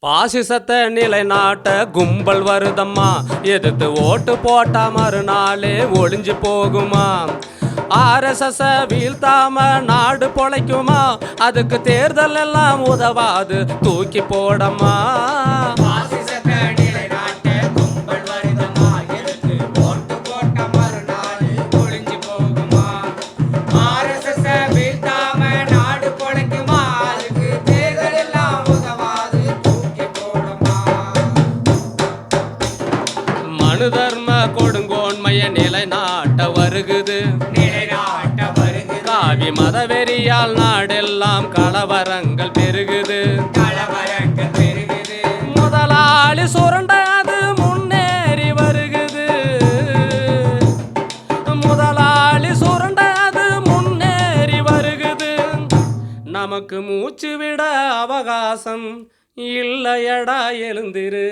பாசிசத்தை நிலைநாட்ட கும்பல் வருதம்மா, எதிர்த்து ஓட்டு போட்டா மறுநாளே ஒளிஞ்சு போகுமா? RSS வீழ்த்தாம நாடு பொழைக்குமா? அதுக்கு தேர்தல் எல்லாம் உதவாது, தூக்கி போடமா. தர்ம கொடுங்கோன்மைய நிலைநாட்ட வருகுது, காவி மதவெறியால் நாடெல்லாம் கலவரங்கள் பெருகுது. முதலாளி சுரண்டாது முன்னேறி வருகுது, முதலாளி சுரண்டாது முன்னேறி வருகுது. நமக்கு மூச்சு விட அவகாசம் இல்லையடா, எழுந்திரு.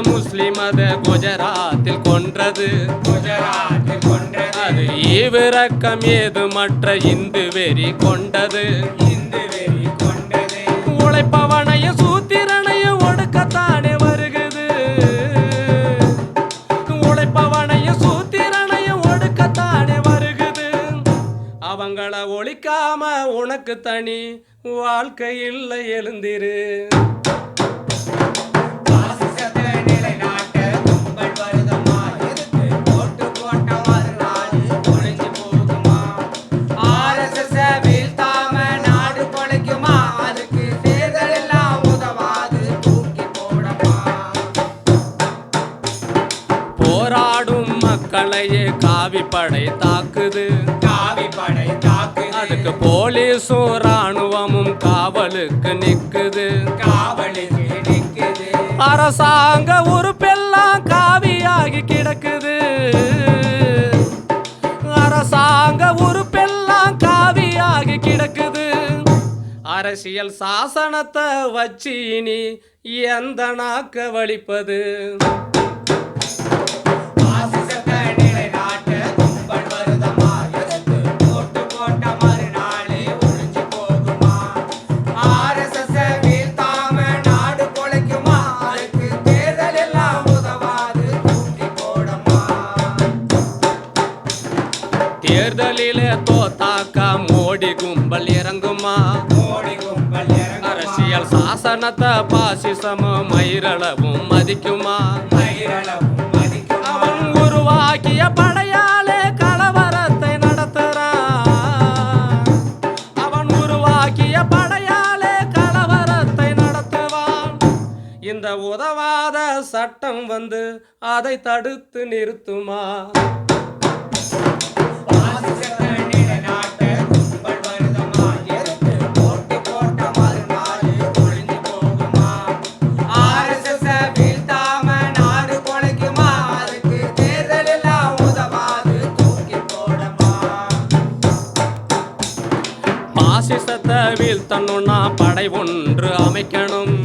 முஸ்லிம் அத குஜராத்தில் கொன்றது, அது ஈவிரக்கம் ஏது மற்ற இந்து வெறி கொண்டது. உழைப்பவனையும் சூத்திரனையும் ஒடுக்கத்தானே வருகுது, உழைப்பவனையும் சூத்திரனையும் ஒடுக்கத்தானே வருகுது. அவங்கள ஒழிக்காம உனக்கு தனி வாழ்க்கை இல்லை, எழுந்திரு. போராடும் மக்களையே காவி படை தாக்குது, அதுக்கு போலீஸும் ராணுவமும் காவலுக்கு நிக்குது. அரசாங்க உறுப்பெல்லாம் காவியாகி கிடக்குது, அரசாங்க உறுப்பெல்லாம் காவியாகி கிடக்குது. அரசியல் சாசனத்தை வச்சு இனி எந்த நாக்க வலிப்பது? தேர்தலிலே தோத்தாக்கா மோடி கும்பல் இறங்குமா? அரசியல் சாசனத்தை பாசிசமும் மயிரளவும் மதிக்குமா? அவன் உருவாக்கிய படையாலே கலவரத்தை நடத்துறான், அவன் உருவாக்கிய படையாலே கலவரத்தை நடத்துவான். இந்த உதவாத சட்டம் வந்து அதை தடுத்து நிறுத்துமா? பாசிசத்தை வீழ்த்தணும்னா படை ஒன்று அமைக்கணும்,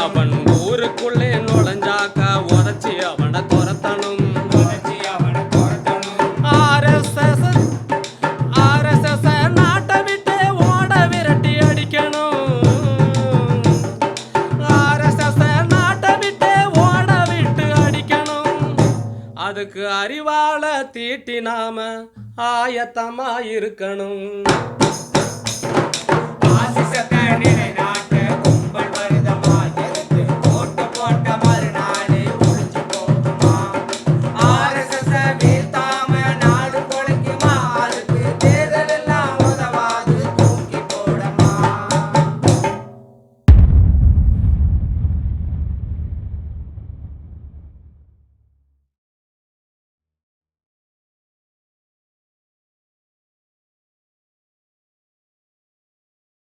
அவன் ஊருக்குள்ளே நுழைஞ்சாக்கா உதச்சி அவனை துரத்தணும். RSS நாட்டை விட்டு ஓட விரட்டி அடிக்கணும், RSS நாட்டை விட்டு ஓட விட்டு அடிக்கணும். அதுக்கு அறிவால தீட்டி நாம ஆயத்தமா இருக்கணும்.